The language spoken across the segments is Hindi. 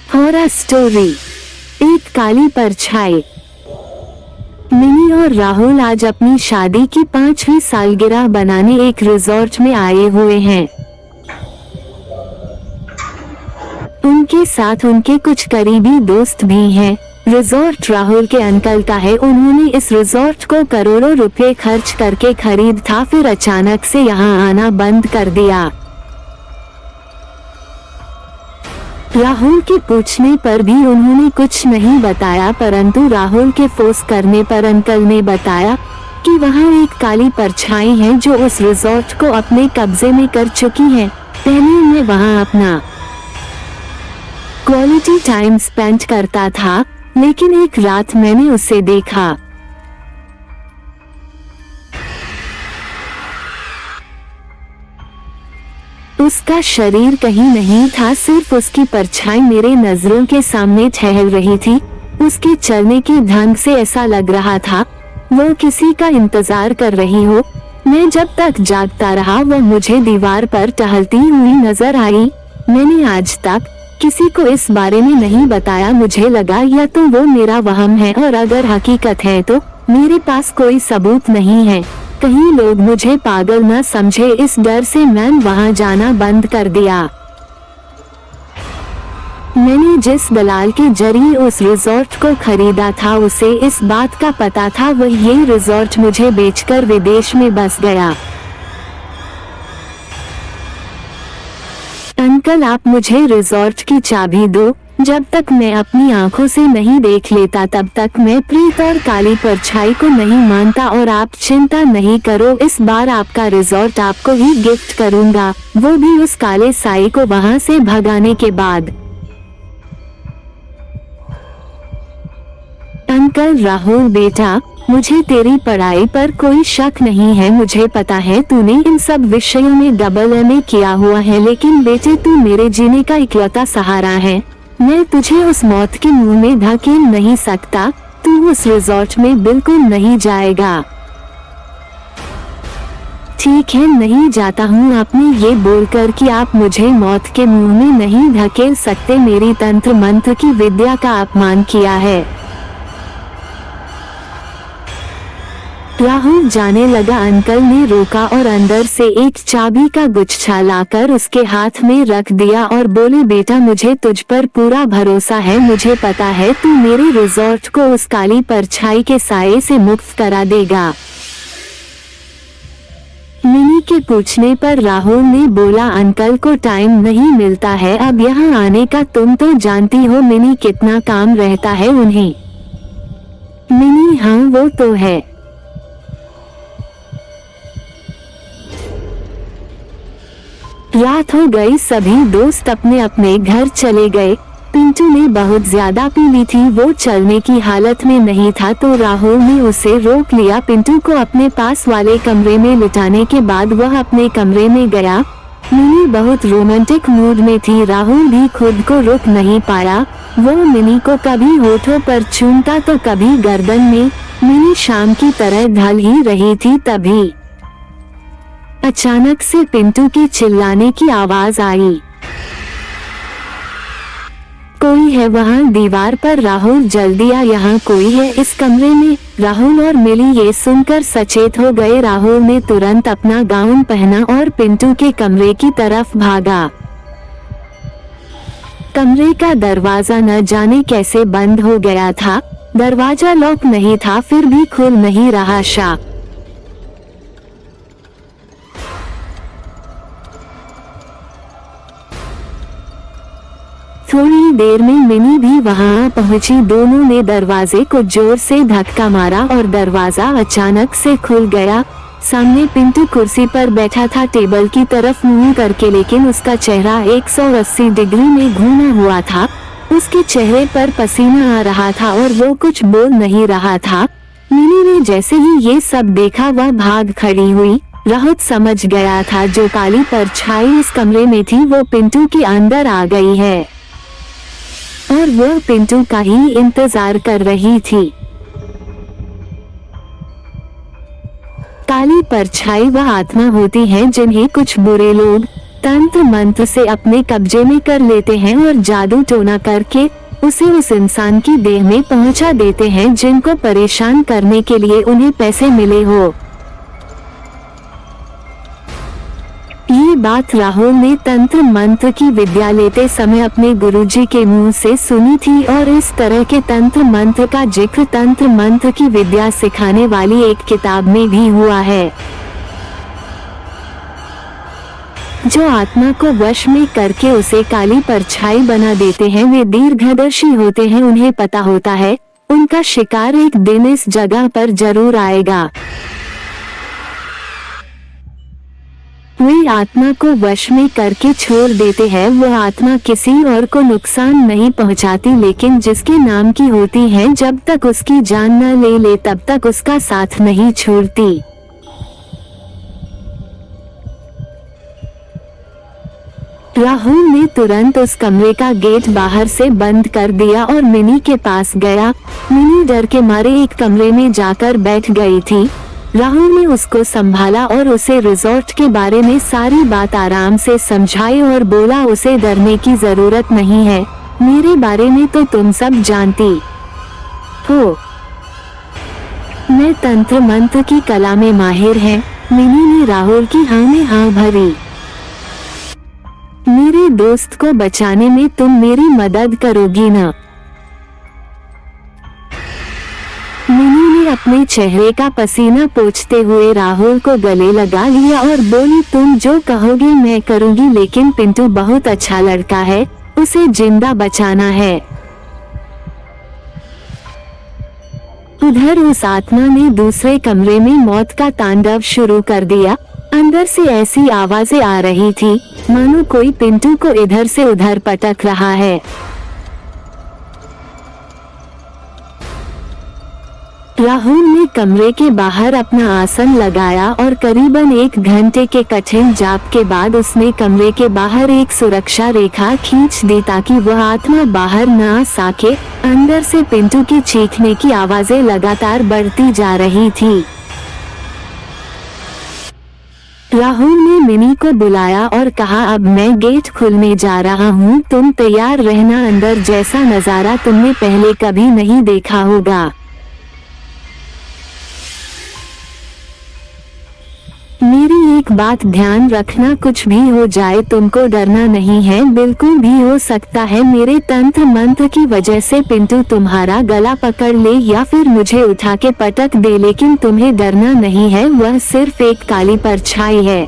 Horror story. एक काली परछाई। मिनी और राहुल आज अपनी शादी की 5वीं सालगिरह बनाने एक रिजॉर्ट में आए हुए हैं। उनके साथ उनके कुछ करीबी दोस्त भी हैं। रिजॉर्ट राहुल के अंकल का है। उन्होंने इस रिजॉर्ट को करोड़ों रुपए खर्च करके खरीद था, फिर अचानक से यहाँ आना बंद कर दिया। राहुल के पूछने पर भी उन्होंने कुछ नहीं बताया, परंतु राहुल के फोर्स करने पर अंकल ने बताया कि वहाँ एक काली परछाई है जो उस रिजॉर्ट को अपने कब्जे में कर चुकी है। पहले मैं वहाँ अपना क्वालिटी टाइम स्पेंड करता था, लेकिन एक रात मैंने उसे देखा। उसका शरीर कहीं नहीं था, सिर्फ उसकी परछाई मेरे नजरों के सामने टहल रही थी। उसके चलने के ढंग से ऐसा लग रहा था वो किसी का इंतजार कर रही हो। मैं जब तक जागता रहा वो मुझे दीवार पर टहलती हुई नजर आई। मैंने आज तक किसी को इस बारे में नहीं बताया। मुझे लगा या तो वो मेरा वहम है, और अगर हकीकत है तो मेरे पास कोई सबूत नहीं है। कहीं लोग मुझे पागल न समझे, इस डर से मैं वहां जाना बंद कर दिया। मैंने जिस दलाल के जरिए उस रिजॉर्ट को खरीदा था उसे इस बात का पता था वह ये रिजॉर्ट मुझे बेचकर विदेश में बस गया। अंकल, आप मुझे रिजॉर्ट की चाबी दो। जब तक मैं अपनी आंखों से नहीं देख लेता तब तक मैं प्रीत और काली परछाई को नहीं मानता, और आप चिंता नहीं करो, इस बार आपका रिजॉर्ट आपको ही गिफ्ट करूंगा, वो भी उस काले साई को वहां से भगाने के बाद। अंकल, राहुल बेटा, मुझे तेरी पढ़ाई पर कोई शक नहीं है। मुझे पता है तूने इन सब विषयों में डबल MA किया हुआ है, लेकिन बेटे तू मेरे जीने का इकलौता सहारा है। मैं तुझे उस मौत के मुंह में धकेल नहीं सकता। तू उस रिजॉर्ट में बिल्कुल नहीं जाएगा। ठीक है, नहीं जाता हूँ। आपने ये बोलकर कि आप मुझे मौत के मुंह में नहीं धकेल सकते, मेरी तंत्र मंत्र की विद्या का अपमान किया है। राहुल जाने लगा। अंकल ने रोका और अंदर से एक चाबी का गुच्छा लाकर उसके हाथ में रख दिया और बोले, बेटा मुझे तुझ पर पूरा भरोसा है। मुझे पता है तू मेरे रिजॉर्ट को उस काली परछाई के साये से मुक्त करा देगा। मिनी के पूछने पर राहुल ने बोला, अंकल को टाइम नहीं मिलता है अब यहाँ आने का। तुम तो जानती हो मिनी कितना काम रहता है उन्हें। मिनी, हाँ वो तो है। रात हो गई, सभी दोस्त अपने अपने घर चले गए। पिंटू ने बहुत ज्यादा पी ली थी, वो चलने की हालत में नहीं था, तो राहुल ने उसे रोक लिया। पिंटू को अपने पास वाले कमरे में लिटाने के बाद वह अपने कमरे में गया। मिनी बहुत रोमांटिक मूड में थी। राहुल भी खुद को रोक नहीं पाया। वो मिनी को कभी होठों पर चूमता तो कभी गर्दन में। मिनी शाम की तरह ढल ही रही थी, तभी अचानक से पिंटू की चिल्लाने की आवाज आई। कोई है वहाँ? दीवार पर। राहुल, जल्दी आ, यहाँ कोई है इस कमरे में। राहुल और मिली ये सुनकर सचेत हो गए। राहुल ने तुरंत अपना गाउन पहना और पिंटू के कमरे की तरफ भागा। कमरे का दरवाजा न जाने कैसे बंद हो गया था। दरवाजा लॉक नहीं था, फिर भी खुल नहीं रहा। थोड़ी देर में मिनी भी वहां पहुंची। दोनों ने दरवाजे को जोर से धक्का मारा और दरवाजा अचानक से खुल गया। सामने पिंटू कुर्सी पर बैठा था, टेबल की तरफ मुंह करके, लेकिन उसका चेहरा 180 डिग्री में घूमा हुआ था। उसके चेहरे पर पसीना आ रहा था और वो कुछ बोल नहीं रहा था। मिनी ने जैसे ही ये सब देखा वह भाग खड़ी हुई। राहुल समझ गया था जो काली परछाई इस कमरे में थी वो पिंटू के अंदर आ गई है और वो पिंटू का ही इंतजार कर रही थी। काली परछाई वह आत्मा होती है जिन्हें कुछ बुरे लोग तंत्र मंत्र से अपने कब्जे में कर लेते हैं और जादू टोना करके उसे उस इंसान की देह में पहुंचा देते हैं जिनको परेशान करने के लिए उन्हें पैसे मिले हो। ये बात राहुल ने तंत्र मंत्र की विद्या लेते समय अपने गुरुजी के मुंह से सुनी थी और इस तरह के तंत्र मंत्र का जिक्र तंत्र मंत्र की विद्या सिखाने वाली एक किताब में भी हुआ है। जो आत्मा को वश में करके उसे काली परछाई बना देते हैं वे दीर्घदर्शी होते हैं। उन्हें पता होता है उनका शिकार एक दिन इस जगह पर जरूर आएगा। वे आत्मा को वश में करके छोड़ देते हैं। वह आत्मा किसी और को नुकसान नहीं पहुंचाती, लेकिन जिसके नाम की होती है जब तक उसकी जान न ले ले तब तक उसका साथ नहीं छोड़ती। राहुल ने तुरंत उस कमरे का गेट बाहर से बंद कर दिया और मिनी के पास गया। मिनी डर के मारे एक कमरे में जाकर बैठ गई थी। राहुल ने उसको संभाला और उसे रिजॉर्ट के बारे में सारी बात आराम से समझाई और बोला उसे डरने की जरूरत नहीं है, मेरे बारे में तो तुम सब जानती हो। मैं तंत्र मंत्र की कला में माहिर है। मिनी ने राहुल की हाँ में हाँ भरी। मेरे दोस्त को बचाने में तुम मेरी मदद करोगी ना? मिनी ने अपने चेहरे का पसीना पोंछते हुए राहुल को गले लगा लिया और बोली तुम जो कहोगे मैं करूंगी, लेकिन पिंटू बहुत अच्छा लड़का है, उसे जिंदा बचाना है। उधर उस आत्मा ने दूसरे कमरे में मौत का तांडव शुरू कर दिया। अंदर से ऐसी आवाजें आ रही थी मानो कोई पिंटू को इधर से उधर पटक रहा है। राहुल ने कमरे के बाहर अपना आसन लगाया और करीबन 1 घंटे के कठिन जाप के बाद उसने कमरे के बाहर एक सुरक्षा रेखा खींच दी ताकि वह आत्मा बाहर न आ सके। अंदर से पिंटू की चीखने की आवाजें लगातार बढ़ती जा रही थी। राहुल ने मिनी को बुलाया और कहा अब मैं गेट खुलने जा रहा हूँ, तुम तैयार रहना। अंदर जैसा नजारा तुमने पहले कभी नहीं देखा होगा। मेरी एक बात ध्यान रखना, कुछ भी हो जाए तुमको डरना नहीं है। बिल्कुल भी हो सकता है मेरे तंत्र मंत्र की वजह से पिंटू तुम्हारा गला पकड़ ले या फिर मुझे उठा के पटक दे, लेकिन तुम्हें डरना नहीं है। वह सिर्फ एक काली परछाई है।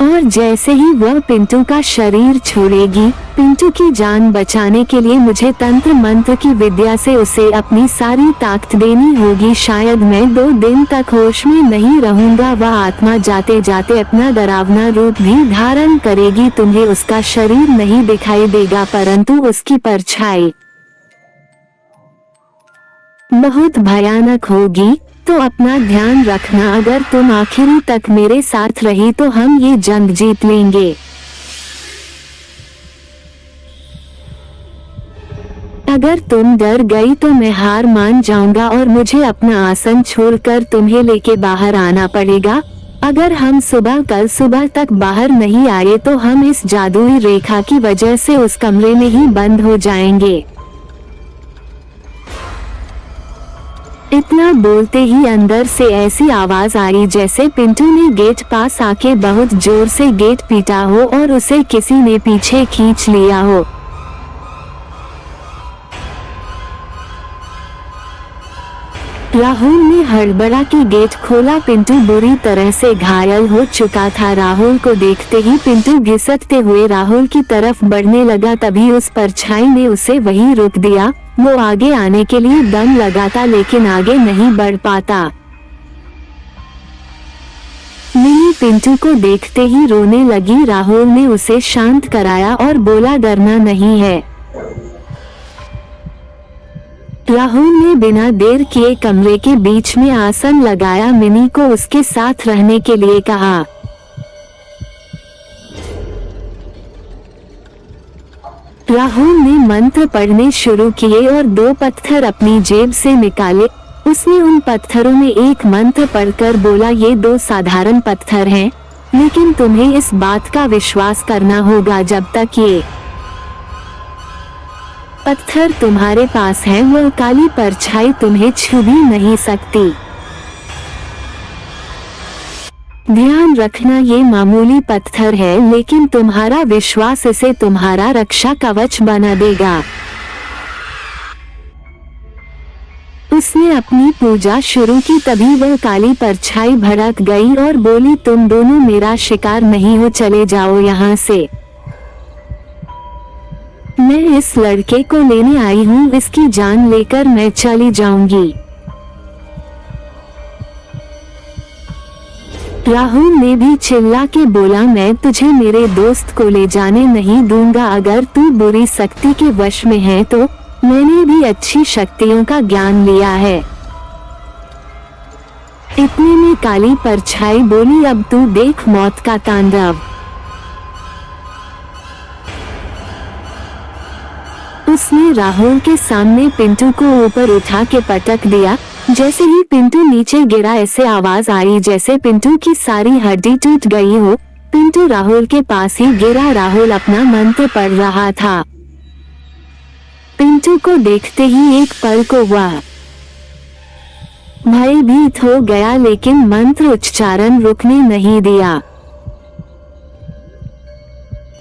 और जैसे ही वह पिंटू का शरीर छोड़ेगी, पिंटू की जान बचाने के लिए मुझे तंत्र मंत्र की विद्या से उसे अपनी सारी ताकत देनी होगी। शायद मैं 2 दिन तक होश में नहीं रहूंगा। वह आत्मा जाते जाते अपना डरावना रूप भी धारण करेगी। तुम्हें उसका शरीर नहीं दिखाई देगा परंतु उसकी परछाई बहुत भयानक होगी। तो अपना ध्यान रखना, अगर तुम आखिरी तक मेरे साथ रही तो हम ये जंग जीत लेंगे। अगर तुम डर गई तो मैं हार मान जाऊंगा और मुझे अपना आसन छोड़कर तुम्हें लेके बाहर आना पड़ेगा। अगर हम कल सुबह तक बाहर नहीं आए तो हम इस जादुई रेखा की वजह से उस कमरे में ही बंद हो जाएंगे। इतना बोलते ही अंदर से ऐसी आवाज आई जैसे पिंटू ने गेट पास आके बहुत जोर से गेट पीटा हो और उसे किसी ने पीछे खींच लिया हो। राहुल ने हड़बड़ा के गेट खोला। पिंटू बुरी तरह से घायल हो चुका था। राहुल को देखते ही पिंटू घिसकते हुए राहुल की तरफ बढ़ने लगा। तभी उस परछाई ने उसे वहीं रोक दिया। वो आगे आने के लिए दम लगाता लेकिन आगे नहीं बढ़ पाता। मिनी पिंटू को देखते ही रोने लगी। राहुल ने उसे शांत कराया और बोला डरना नहीं है। राहुल ने बिना देर किए कमरे के बीच में आसन लगाया। मिनी को उसके साथ रहने के लिए कहा। राहुल ने मंत्र पढ़ने शुरू किए और 2 पत्थर अपनी जेब से निकाले। उसने उन पत्थरों में एक मंत्र पढ़कर बोला, ये 2 साधारण पत्थर हैं, लेकिन तुम्हें इस बात का विश्वास करना होगा जब तक ये पत्थर तुम्हारे पास है वह काली परछाई तुम्हें छू भी नहीं सकती। ध्यान रखना ये मामूली पत्थर है, लेकिन तुम्हारा विश्वास इसे तुम्हारा रक्षा कवच बना देगा। उसने अपनी पूजा शुरू की, तभी वह काली परछाई भड़क गई और बोली, तुम दोनों मेरा शिकार नहीं हो, चले जाओ यहाँ से। मैं इस लड़के को लेने आई हूँ, इसकी जान लेकर मैं चली जाऊंगी। राहुल ने भी चिल्ला के बोला, मैं तुझे मेरे दोस्त को ले जाने नहीं दूंगा। अगर तू बुरी शक्ति के वश में है तो मैंने भी अच्छी शक्तियों का ज्ञान लिया है। इतने में काली परछाई बोली, अब तू देख मौत का तांडव। उसने राहुल के सामने पिंटू को ऊपर उठा के पटक दिया। जैसे ही पिंटू नीचे गिरा, ऐसे आवाज आई जैसे पिंटू की सारी हड्डी टूट गई हो। पिंटू राहुल के पास ही गिरा। राहुल अपना मंत्र पढ़ रहा था। पिंटू को देखते ही एक पल को वह भयभीत हो गया, लेकिन मंत्र उच्चारण रुकने नहीं दिया।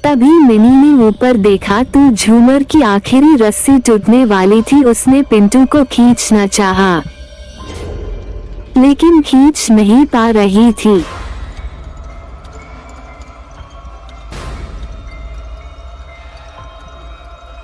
तभी मिनी ने ऊपर देखा तो झूमर की आखिरी रस्सी टूटने वाली थी। उसने पिंटू को खींचना चाहा, लेकिन खींच नहीं पा रही थी।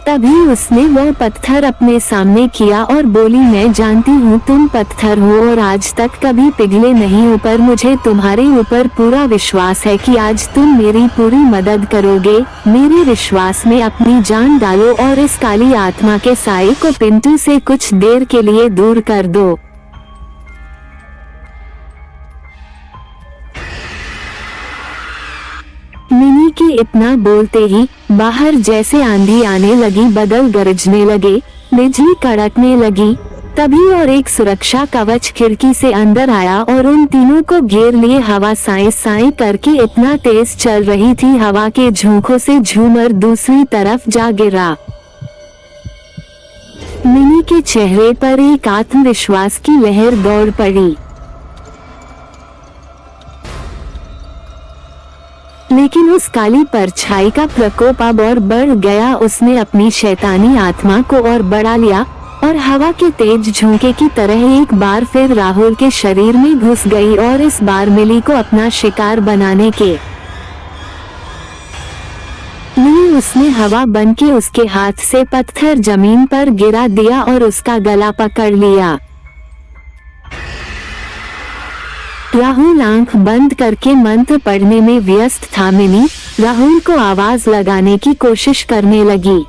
तभी उसने वह पत्थर अपने सामने किया और बोली, मैं जानती हूँ तुम पत्थर हो और आज तक कभी पिघले नहीं हो, पर मुझे तुम्हारे ऊपर पूरा विश्वास है कि आज तुम मेरी पूरी मदद करोगे। मेरे विश्वास में अपनी जान डालो और इस काली आत्मा के साए को पिंटू से कुछ देर के लिए दूर कर दो। मिनी के इतना बोलते ही बाहर जैसे आंधी आने लगी, बादल गरजने लगे, बिजली कड़कने लगी। तभी और एक सुरक्षा कवच खिड़की से अंदर आया और उन तीनों को घेर लिए। हवा साए साए करके इतना तेज चल रही थी, हवा के झोंकों से झूमर दूसरी तरफ जा गिरा। मिनी के चेहरे पर एक आत्मविश्वास की लहर दौड़ पड़ी, लेकिन उस काली परछाई का प्रकोप अब और बढ़ गया। उसने अपनी शैतानी आत्मा को और बढ़ा लिया और हवा के तेज झोंके की तरह एक बार फिर राहुल के शरीर में घुस गई और इस बार मिली को अपना शिकार बनाने के लिए उसने हवा बनके उसके हाथ से पत्थर जमीन पर गिरा दिया और उसका गला पकड़ लिया। राहुल आंख बंद करके मंत्र पढ़ने में व्यस्त था। मिनी राहुल को आवाज लगाने की कोशिश करने लगी,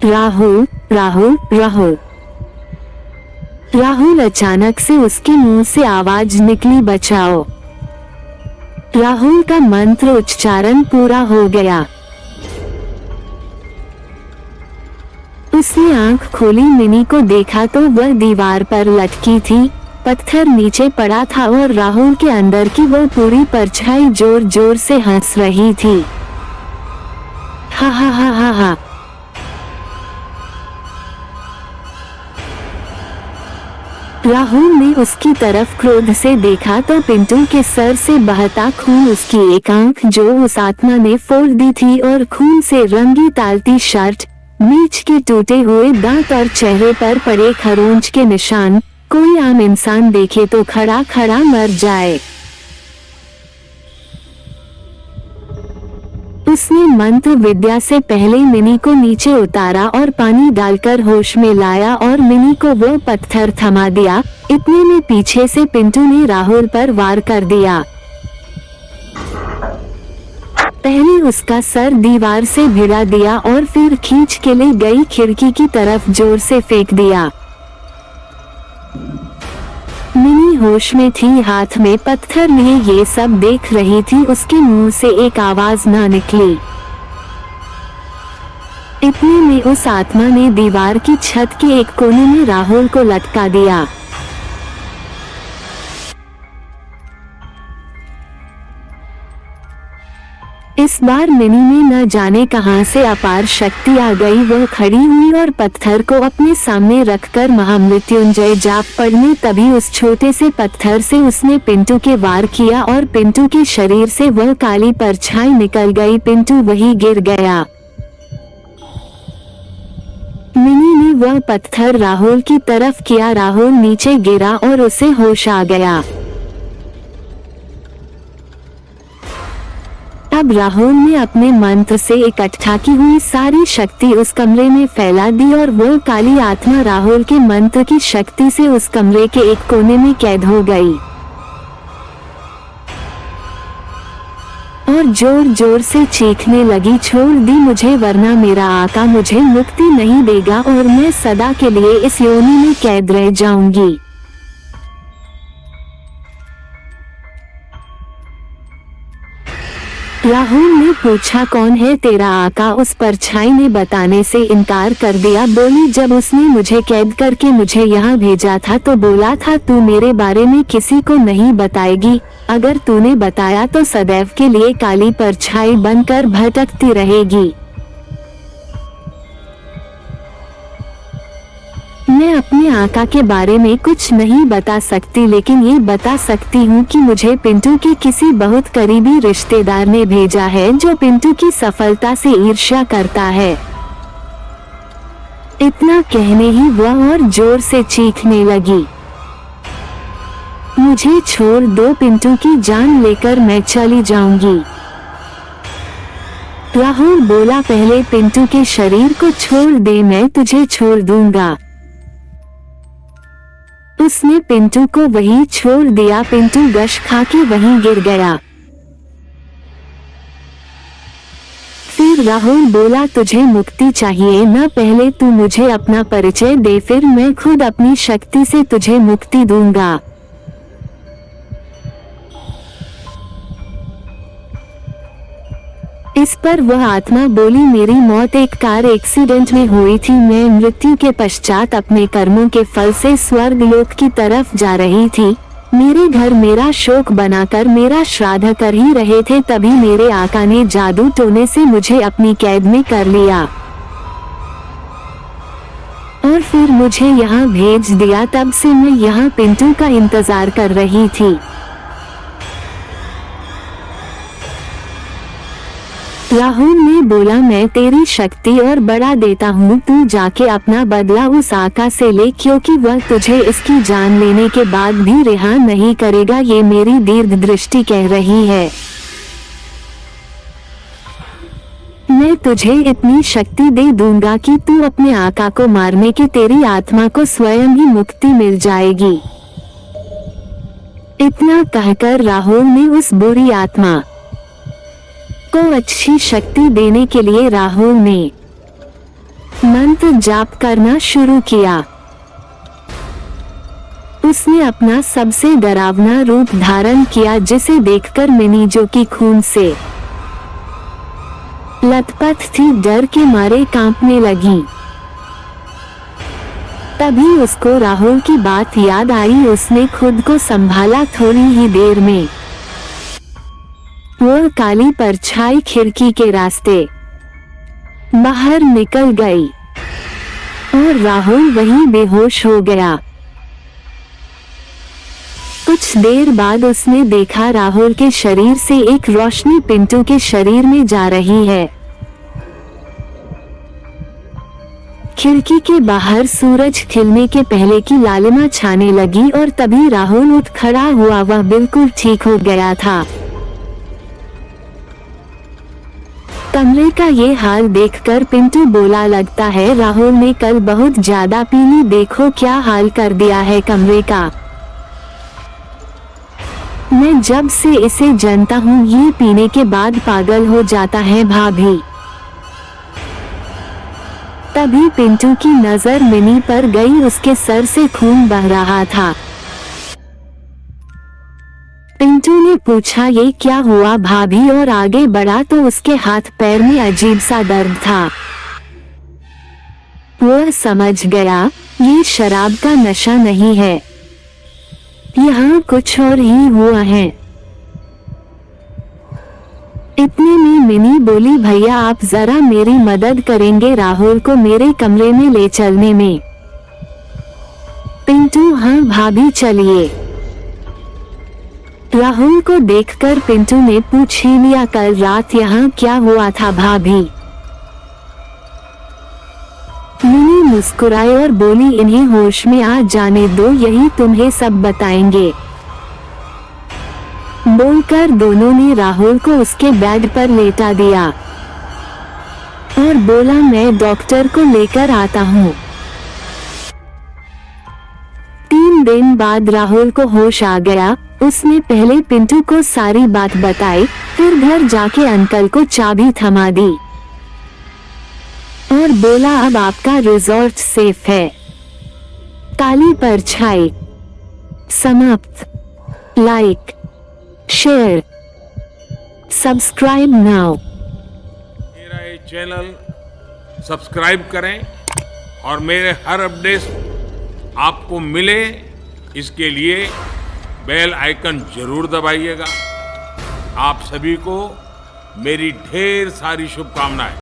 राहुल राहुल राहुल। राहुल अचानक से उसके मुंह से आवाज निकली, बचाओ। राहुल का मंत्र उच्चारण पूरा हो गया। उसने आंख खोली, मिनी को देखा तो वह दीवार पर लटकी थी। पत्थर नीचे पड़ा था और राहुल के अंदर की वह पूरी परछाई जोर जोर से हंस रही थी। हा हा हा हा हा। राहुल ने उसकी तरफ क्रोध से देखा तो पिंटू के सर से बहता खून, उसकी एक आंख जो उस आत्मा ने फोड़ दी थी और खून से रंगी तालती शर्ट, बीच के टूटे हुए दांत और चेहरे पर पड़े खरोंच के निशान। कोई आम इंसान देखे तो खड़ा खड़ा मर जाए। उसने मंत्र विद्या से पहले मिनी को नीचे उतारा और पानी डालकर होश में लाया और मिनी को वो पत्थर थमा दिया। इतने में पीछे से पिंटू ने राहुल पर वार कर दिया। पहले उसका सर दीवार से भिड़ा दिया और फिर खींच के ले गई खिड़की की तरफ जोर से फेंक दिया। मिनी होश में थी, हाथ में पत्थर लिए ये सब देख रही थी। उसके मुंह से एक आवाज ना निकली। इतने में उस आत्मा ने दीवार की छत के एक कोने में राहुल को लटका दिया। इस बार मिनी में न जाने कहां से अपार शक्ति आ गई। वह खड़ी हुई और पत्थर को अपने सामने रखकर महामृत्युंजय जाप पढ़ने, तभी उस छोटे से पत्थर से उसने पिंटू के वार किया और पिंटू के शरीर से वह काली परछाई निकल गई। पिंटू वहीं गिर गया। मिनी ने वह पत्थर राहुल की तरफ किया। राहुल नीचे गिरा और उसे होश आ गया। अब राहुल ने अपने मंत्र से इकट्ठा की हुई सारी शक्ति उस कमरे में फैला दी और वह काली आत्मा राहुल के मंत्र की शक्ति से उस कमरे के एक कोने में कैद हो गई और जोर जोर से चीखने लगी, छोड़ दी मुझे, वरना मेरा आका मुझे मुक्ति नहीं देगा और मैं सदा के लिए इस योनि में कैद रह जाऊंगी। राहुल ने पूछा, कौन है तेरा आका? उस परछाई ने बताने से इनकार कर दिया। बोली, जब उसने मुझे कैद करके मुझे यहाँ भेजा था तो बोला था तू मेरे बारे में किसी को नहीं बताएगी। अगर तूने बताया तो सदैव के लिए काली परछाई बनकर भटकती रहेगी। मैं अपने आका के बारे में कुछ नहीं बता सकती, लेकिन ये बता सकती हूँ कि मुझे पिंटू के किसी बहुत करीबी रिश्तेदार ने भेजा है जो पिंटू की सफलता से ईर्ष्या करता है। इतना कहने ही वह और जोर से चीखने लगी, मुझे छोड़ दो, पिंटू की जान लेकर मैं चली जाऊंगी। राहुल बोला, पहले पिंटू के शरीर को छोड़ दे, मैं तुझे छोड़ दूंगा। उसने पिंटू को वहीं छोड़ दिया। पिंटू गश खा के वहीं गिर गया। फिर राहुल बोला, तुझे मुक्ति चाहिए ना? पहले तू मुझे अपना परिचय दे, फिर मैं खुद अपनी शक्ति से तुझे मुक्ति दूंगा। इस पर वह आत्मा बोली, मेरी मौत एक कार एक्सीडेंट में हुई थी। मैं मृत्यु के पश्चात अपने कर्मों के फल से स्वर्ग लोक की तरफ जा रही थी। मेरे घर मेरा शोक बनाकर मेरा श्राद्ध कर ही रहे थे, तभी मेरे आका ने जादू टोने से मुझे अपनी कैद में कर लिया और फिर मुझे यहाँ भेज दिया। तब से मैं यहाँ पिंटू का इंतजार कर रही थी। राहुल ने बोला, मैं तेरी शक्ति और बढ़ा देता हूँ, तू जाके अपना बदला उस आका से ले, क्योंकि वह तुझे इसकी जान लेने के बाद भी रिहा नहीं करेगा। ये मेरी दीर्घ दृष्टि कह रही है। मैं तुझे इतनी शक्ति दे दूंगा कि तू अपने आका को मारने के तेरी आत्मा को स्वयं ही मुक्ति मिल जाएगी। इतना कहकर राहुल ने उस बुरी आत्मा को अच्छी शक्ति देने के लिए राहुल ने मंत्र जाप करना शुरू किया। उसने अपना सबसे डरावना रूप धारण किया, जिसे देखकर मिनी, जो कि खून से लथपथ थी, डर के मारे कांपने लगी। तभी उसको राहुल की बात याद आई। उसने खुद को संभाला। थोड़ी ही देर में वह काली परछाई खिड़की के रास्ते बाहर निकल गई और राहुल वहीं बेहोश हो गया। कुछ देर बाद उसने देखा राहुल के शरीर से एक रोशनी पिंटू के शरीर में जा रही है। खिड़की के बाहर सूरज खिलने के पहले की लालिमा छाने लगी और तभी राहुल उठ खड़ा हुआ। वह बिल्कुल ठीक हो गया था। कमरे का ये हाल देखकर पिंटू बोला, लगता है राहुल ने कल बहुत ज्यादा पी ली, देखो क्या हाल कर दिया है कमरे का। मैं जब से इसे जानता हूँ ये पीने के बाद पागल हो जाता है भाभी। तभी पिंटू की नजर मिनी पर गई। उसके सर से खून बह रहा था। पिंटू ने पूछा, ये क्या हुआ भाभी? और आगे बढ़ा तो उसके हाथ पैर में अजीब सा दर्द था। वह समझ गया ये शराब का नशा नहीं है, यहाँ कुछ और ही हुआ है। इतने में मिनी बोली, भैया आप जरा मेरी मदद करेंगे राहुल को मेरे कमरे में ले चलने में। पिंटू, हाँ भाभी चलिए। राहुल को देखकर पिंटू ने पूछ ही लिया, कल रात यहाँ क्या हुआ था भाभी? मिनी मुस्कुराई और बोली, इन्हें होश में आ जाने दो, यही तुम्हें सब बताएंगे। बोलकर दोनों ने राहुल को उसके बेड पर लेटा दिया और बोला, मैं डॉक्टर को लेकर आता हूँ। 3 दिन बाद राहुल को होश आ गया। उसने पहले पिंटू को सारी बात बताई, फिर घर जाके अंकल को चाबी थमा दी और बोला, अब आपका रिजॉर्ट सेफ है। काली परछाई समाप्त। Like, share, subscribe now. मेरा ये चैनल सब्सक्राइब करें और मेरे हर अपडेट आपको मिले, इसके लिए बेल आइकन जरूर दबाइएगा। आप सभी को मेरी ढेर सारी शुभकामनाएं।